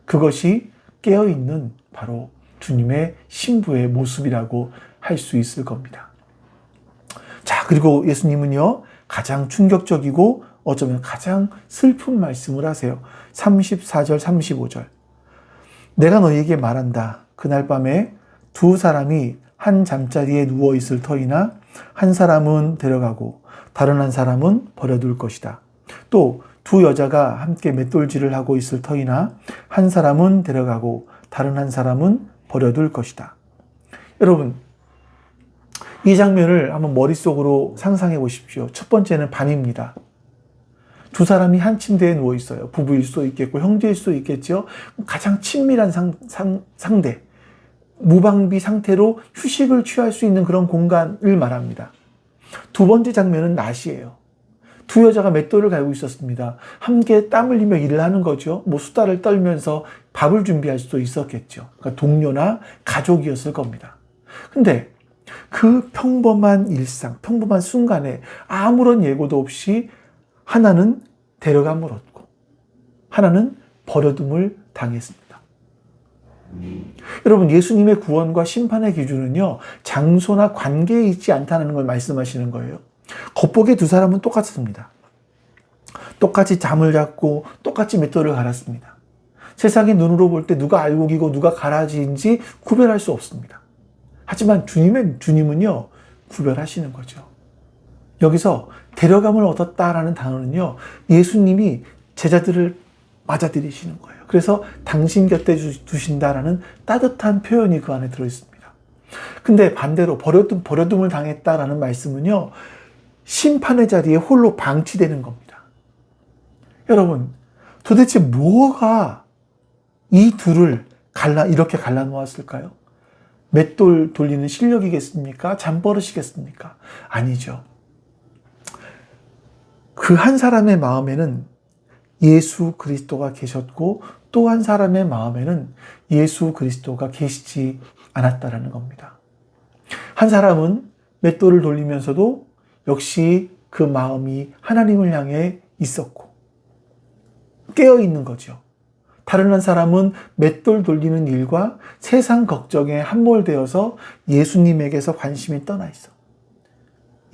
그것이 깨어있는 바로 주님의 신부의 모습이라고 할 수 있을 겁니다. 자, 그리고 예수님은요, 가장 충격적이고 어쩌면 가장 슬픈 말씀을 하세요. 34절, 35절. 내가 너희에게 말한다. 그날 밤에 두 사람이 한 잠자리에 누워 있을 터이나 한 사람은 데려가고 다른 한 사람은 버려둘 것이다. 또 두 여자가 함께 맷돌질을 하고 있을 터이나 한 사람은 데려가고 다른 한 사람은 버려둘 것이다. 여러분, 이 장면을 한번 머릿속으로 상상해 보십시오. 첫 번째는 밤입니다. 두 사람이 한 침대에 누워 있어요. 부부일 수도 있겠고 형제일 수도 있겠죠. 가장 친밀한 상대, 무방비 상태로 휴식을 취할 수 있는 그런 공간을 말합니다. 두 번째 장면은 낮이에요. 두 여자가 맷돌을 갈고 있었습니다. 함께 땀 흘리며 일을 하는 거죠. 뭐 수다를 떨면서 밥을 준비할 수도 있었겠죠. 그러니까 동료나 가족이었을 겁니다. 근데 그 평범한 일상, 평범한 순간에 아무런 예고도 없이 하나는 데려감을 얻고 하나는 버려둠을 당했습니다. 여러분, 예수님의 구원과 심판의 기준은요, 장소나 관계에 있지 않다는 걸 말씀하시는 거예요. 겉보기에 두 사람은 똑같습니다. 똑같이 잠을 잤고 똑같이 맷돌을 갈았습니다. 세상의 눈으로 볼 때 누가 알곡이고 누가 가라지인지 구별할 수 없습니다. 하지만 주님은요, 구별하시는 거죠. 여기서 데려감을 얻었다라는 단어는요, 예수님이 제자들을 맞아들이시는 거예요. 그래서 당신 곁에 두신다라는 따뜻한 표현이 그 안에 들어있습니다. 근데 반대로 버려둠을 당했다라는 말씀은요, 심판의 자리에 홀로 방치되는 겁니다. 여러분, 도대체 뭐가 이 둘을 이렇게 갈라놓았을까요? 맷돌 돌리는 실력이겠습니까? 잠버릇이겠습니까? 아니죠. 그 한 사람의 마음에는 예수 그리스도가 계셨고 또 한 사람의 마음에는 예수 그리스도가 계시지 않았다라는 겁니다. 한 사람은 맷돌을 돌리면서도 역시 그 마음이 하나님을 향해 있었고 깨어있는 거죠. 다른 한 사람은 맷돌 돌리는 일과 세상 걱정에 함몰되어서 예수님에게서 관심이 떠나 있어.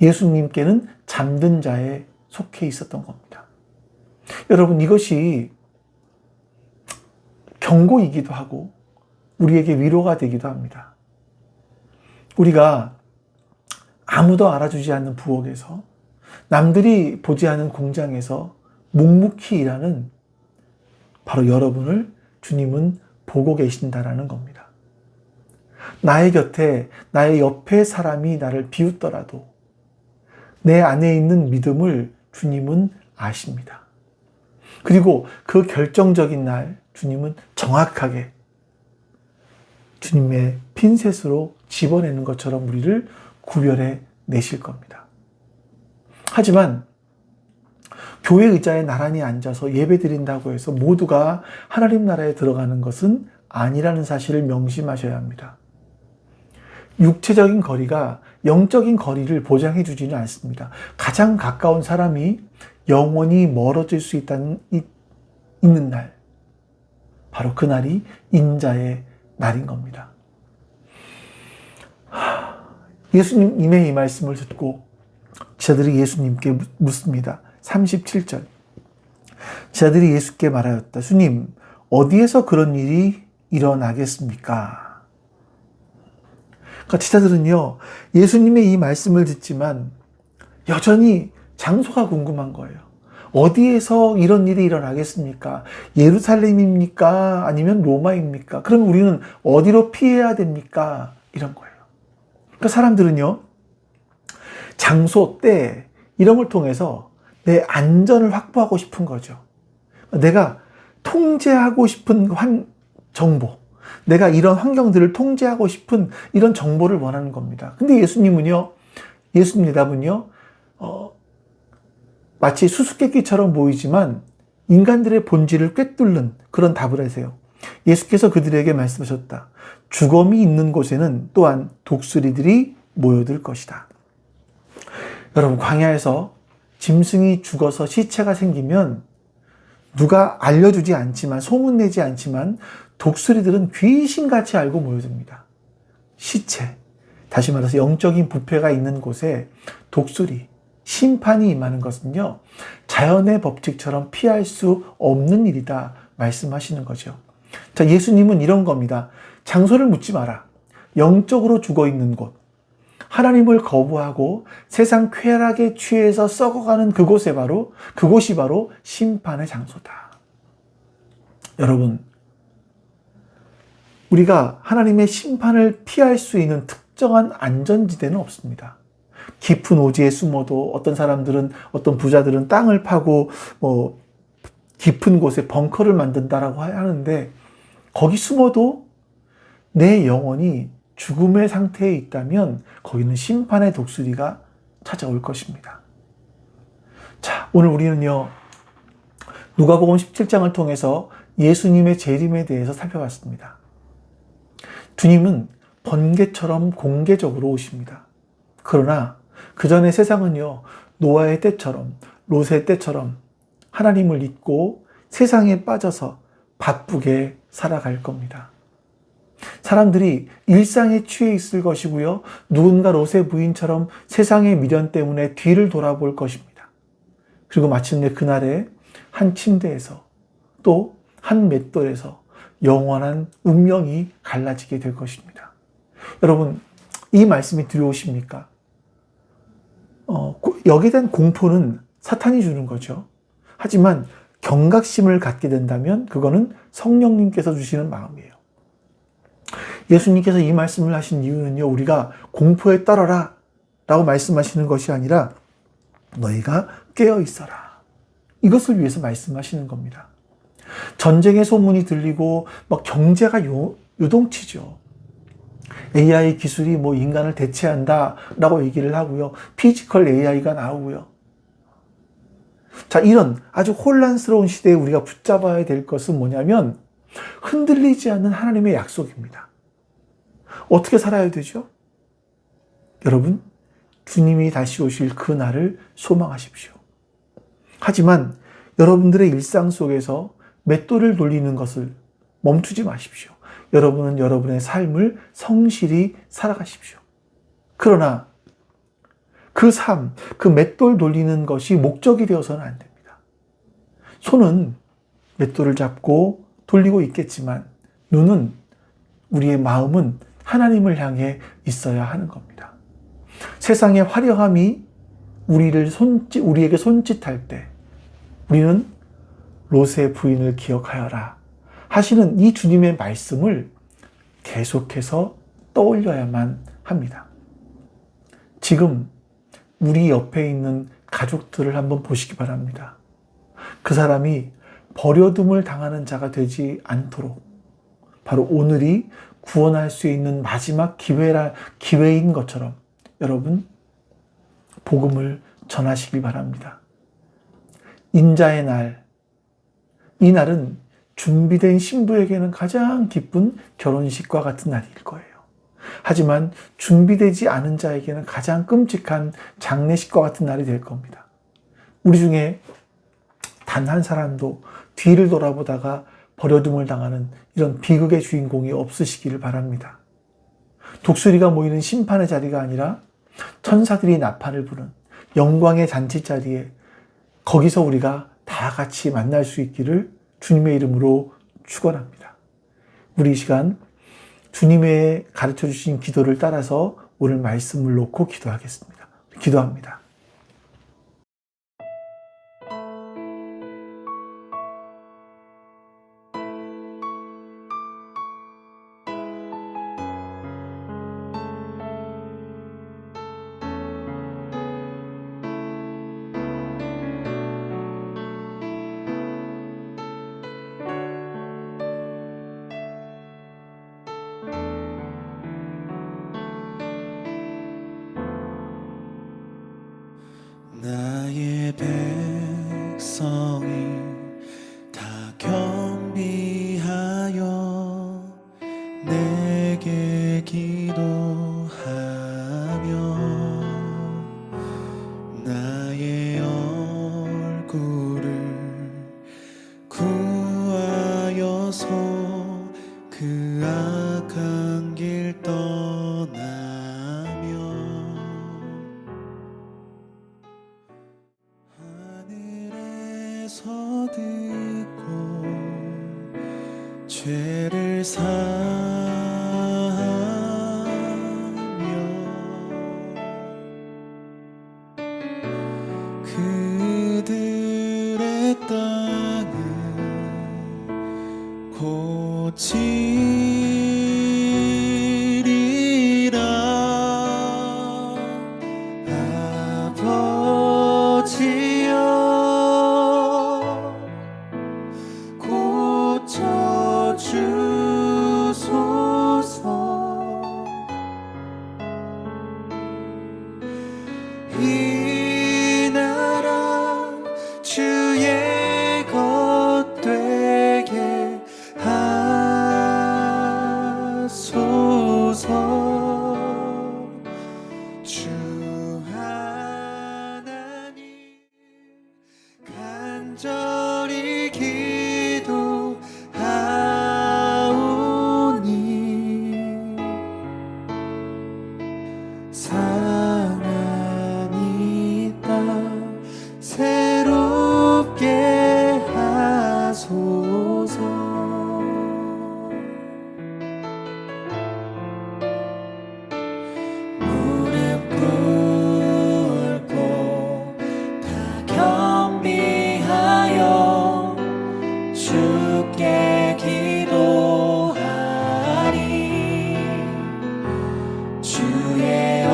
예수님께는 잠든 자에 속해 있었던 겁니다. 여러분, 이것이 경고이기도 하고 우리에게 위로가 되기도 합니다. 우리가 아무도 알아주지 않는 부엌에서, 남들이 보지 않은 공장에서 묵묵히 일하는 바로 여러분을 주님은 보고 계신다라는 겁니다. 나의 곁에, 나의 옆에 사람이 나를 비웃더라도 내 안에 있는 믿음을 주님은 아십니다. 그리고 그 결정적인 날 주님은 정확하게 주님의 핀셋으로 집어내는 것처럼 우리를 구별해 내실 겁니다. 하지만 교회 의자에 나란히 앉아서 예배드린다고 해서 모두가 하나님 나라에 들어가는 것은 아니라는 사실을 명심하셔야 합니다. 육체적인 거리가 영적인 거리를 보장해 주지는 않습니다. 가장 가까운 사람이 영원히 멀어질 수 있는 날, 바로 그날이 인자의 날인 겁니다. 예수님의 이 말씀을 듣고 제자들이 예수님께 묻습니다. 37절. 제자들이 예수께 말하였다. 주님, 어디에서 그런 일이 일어나겠습니까? 그러니까 제자들은요, 예수님의 이 말씀을 듣지만 여전히 장소가 궁금한 거예요. 어디에서 이런 일이 일어나겠습니까? 예루살렘입니까? 아니면 로마입니까? 그럼 우리는 어디로 피해야 됩니까? 이런 거예요. 그러니까 사람들은요, 장소, 때, 이런 걸 통해서 내 안전을 확보하고 싶은 거죠. 내가 통제하고 싶은 정보, 내가 이런 환경들을 통제하고 싶은 이런 정보를 원하는 겁니다. 근데 예수님은요, 예수님 대답은요, 마치 수수께끼처럼 보이지만 인간들의 본질을 꿰뚫는 그런 답을 하세요. 예수께서 그들에게 말씀하셨다. 죽음이 있는 곳에는 또한 독수리들이 모여들 것이다. 여러분, 광야에서 짐승이 죽어서 시체가 생기면 누가 알려주지 않지만, 소문내지 않지만 독수리들은 귀신같이 알고 모여듭니다. 시체, 다시 말해서 영적인 부패가 있는 곳에 독수리, 심판이 임하는 것은요, 자연의 법칙처럼 피할 수 없는 일이다 말씀하시는 거죠. 자, 예수님은 이런 겁니다. 장소를 묻지 마라. 영적으로 죽어있는 곳, 하나님을 거부하고 세상 쾌락에 취해서 썩어가는 그곳이 바로 심판의 장소다. 여러분, 우리가 하나님의 심판을 피할 수 있는 특정한 안전지대는 없습니다. 깊은 오지에 숨어도 어떤 사람들은, 어떤 부자들은 땅을 파고 뭐 깊은 곳에 벙커를 만든다라고 하는데, 거기 숨어도 내 영혼이 죽음의 상태에 있다면 거기는 심판의 독수리가 찾아올 것입니다. 자, 오늘 우리는요, 누가복음 17장을 통해서 예수님의 재림에 대해서 살펴봤습니다. 주님은 번개처럼 공개적으로 오십니다. 그러나 그 전에 세상은요, 노아의 때처럼, 롯의 때처럼 하나님을 잊고 세상에 빠져서 바쁘게 살아갈 겁니다. 사람들이 일상에 취해 있을 것이고요, 누군가 롯의 부인처럼 세상의 미련 때문에 뒤를 돌아볼 것입니다. 그리고 마침내 그날에 한 침대에서 또 한 맷돌에서 영원한 운명이 갈라지게 될 것입니다. 여러분, 이 말씀이 두려우십니까? 여기에 대한 공포는 사탄이 주는 거죠. 하지만 경각심을 갖게 된다면 그거는 성령님께서 주시는 마음이에요. 예수님께서 이 말씀을 하신 이유는요, 우리가 공포에 떨어라 라고 말씀하시는 것이 아니라 너희가 깨어 있어라, 이것을 위해서 말씀하시는 겁니다. 전쟁의 소문이 들리고 막 경제가 요동치죠. AI 기술이 뭐 인간을 대체한다 라고 얘기를 하고요, 피지컬 AI가 나오고요. 자, 이런 아주 혼란스러운 시대에 우리가 붙잡아야 될 것은 뭐냐면 흔들리지 않는 하나님의 약속입니다. 어떻게 살아야 되죠? 여러분, 주님이 다시 오실 그 날을 소망하십시오. 하지만 여러분들의 일상 속에서 맷돌을 돌리는 것을 멈추지 마십시오. 여러분은 여러분의 삶을 성실히 살아가십시오. 그러나 그 삶, 그 맷돌 돌리는 것이 목적이 되어서는 안 됩니다. 손은 맷돌을 잡고 돌리고 있겠지만 눈은, 우리의 마음은 하나님을 향해 있어야 하는 겁니다. 세상의 화려함이 우리에게 손짓할 때 우리는 롯의 부인을 기억하여라 하시는 이 주님의 말씀을 계속해서 떠올려야만 합니다. 지금 우리 옆에 있는 가족들을 한번 보시기 바랍니다. 그 사람이 버려둠을 당하는 자가 되지 않도록 바로 오늘이 구원할 수 있는 마지막 기회인 것처럼 여러분, 복음을 전하시기 바랍니다. 인자의 날, 이 날은 준비된 신부에게는 가장 기쁜 결혼식과 같은 날일 거예요. 하지만 준비되지 않은 자에게는 가장 끔찍한 장례식과 같은 날이 될 겁니다. 우리 중에 단 한 사람도 뒤를 돌아보다가 버려둠을 당하는 이런 비극의 주인공이 없으시기를 바랍니다. 독수리가 모이는 심판의 자리가 아니라 천사들이 나팔을 부는 영광의 잔치 자리에, 거기서 우리가 다 같이 만날 수 있기를 주님의 이름으로 축원합니다. 우리 이 시간 주님의 가르쳐 주신 기도를 따라서 오늘 말씀을 놓고 기도하겠습니다. 기도합니다. 나의 백성이 다 경비하여 내게 기도하며 나의 얼굴을 구하여서 그 악한 길 떠나며 하늘에서 듣고 죄를 사하며 그들의 땅을 고치리라 이 나라 주의 것 되게 하소서. 주 하나님 간절히 기도하오니 상한 이 땅 새롭게 하소서. 무릎 꿇고 다 겸비하여 주께 기도하리. 주의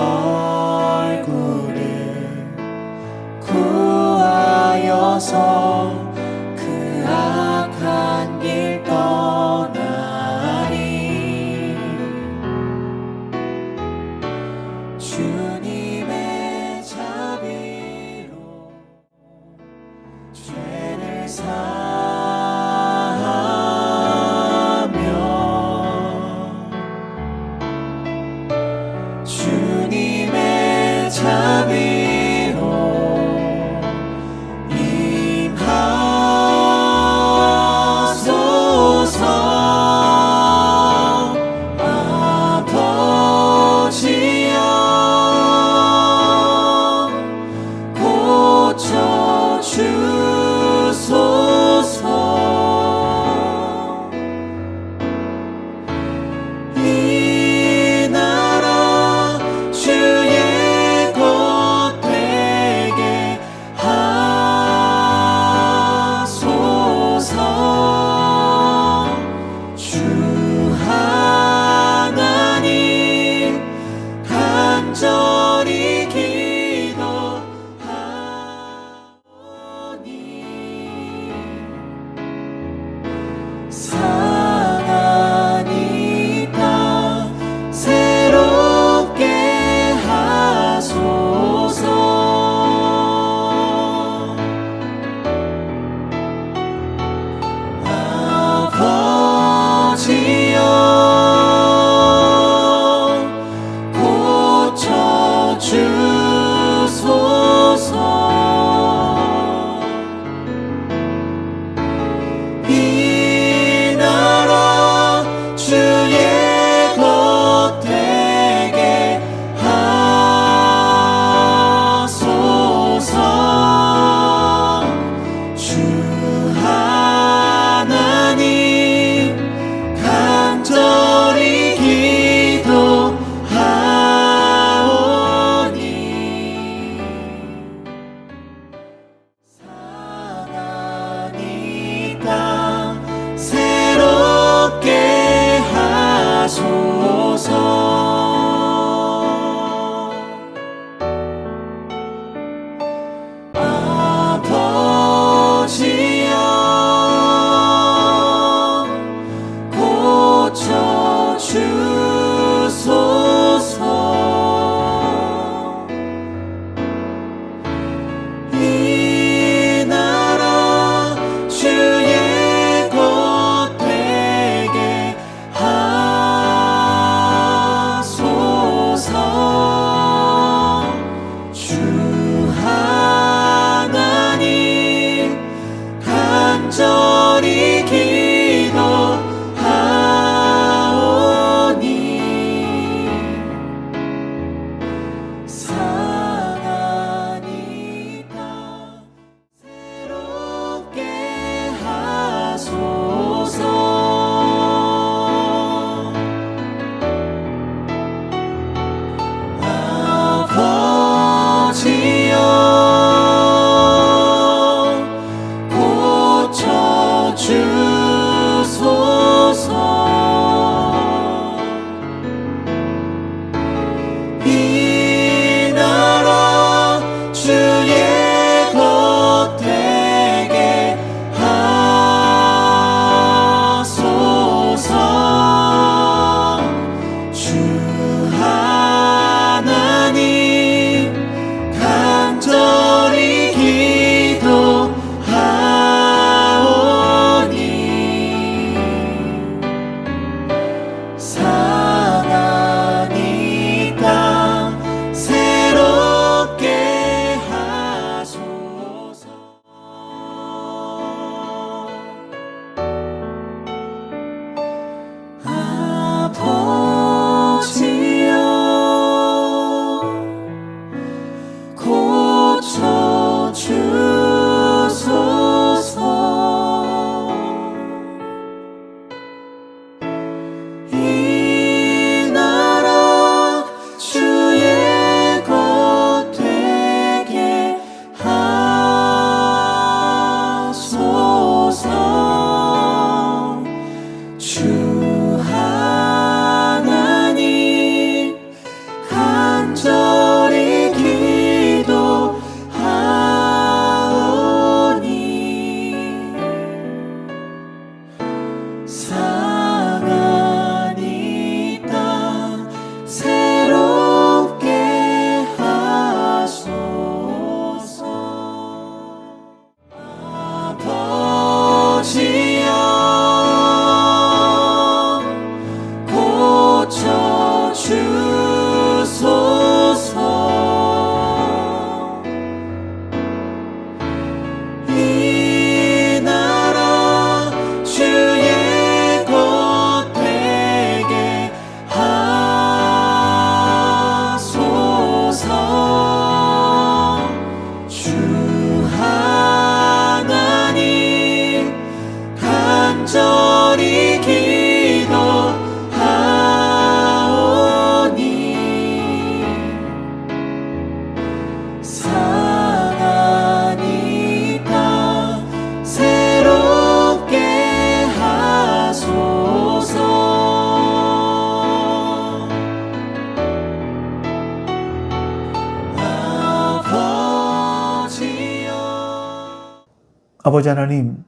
아버지 하나님,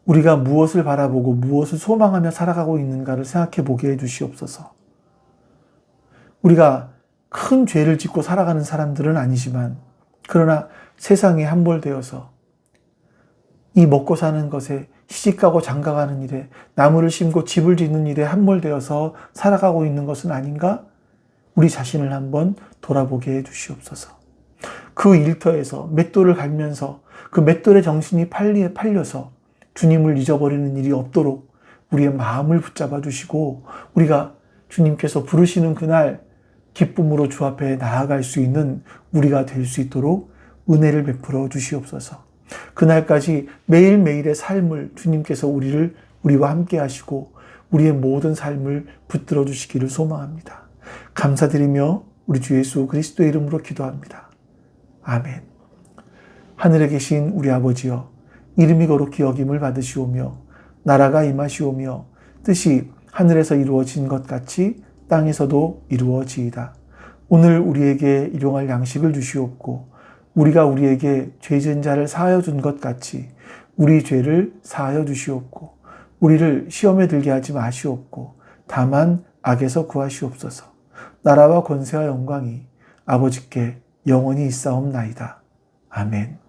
우리가 무엇을 바라보고 무엇을 소망하며 살아가고 있는가를 생각해 보게 해주시옵소서. 우리가 큰 죄를 짓고 살아가는 사람들은 아니지만, 그러나 세상에 함몰되어서 이 먹고 사는 것에 시집가고 장가가는 일에, 나무를 심고 집을 짓는 일에 함몰되어서 살아가고 있는 것은 아닌가? 우리 자신을 한번 돌아보게 해주시옵소서. 그 일터에서 맷돌을 갈면서 그 맷돌의 정신이 팔려서 주님을 잊어버리는 일이 없도록 우리의 마음을 붙잡아 주시고, 우리가 주님께서 부르시는 그날 기쁨으로 주 앞에 나아갈 수 있는 우리가 될 수 있도록 은혜를 베풀어 주시옵소서. 그날까지 매일매일의 삶을 주님께서 우리와 함께 하시고 우리의 모든 삶을 붙들어 주시기를 소망합니다. 감사드리며 우리 주 예수 그리스도의 이름으로 기도합니다. 아멘. 하늘에 계신 우리 아버지여, 이름이 거룩히 여김을 받으시오며 나라가 임하시오며 뜻이 하늘에서 이루어진 것 같이 땅에서도 이루어지이다. 오늘 우리에게 일용할 양식을 주시옵고, 우리가 우리에게 죄 지은 자를 사하여 준 것 같이 우리 죄를 사하여 주시옵고, 우리를 시험에 들게 하지 마시옵고 다만 악에서 구하시옵소서. 나라와 권세와 영광이 아버지께 영원히 있사옵나이다. 아멘.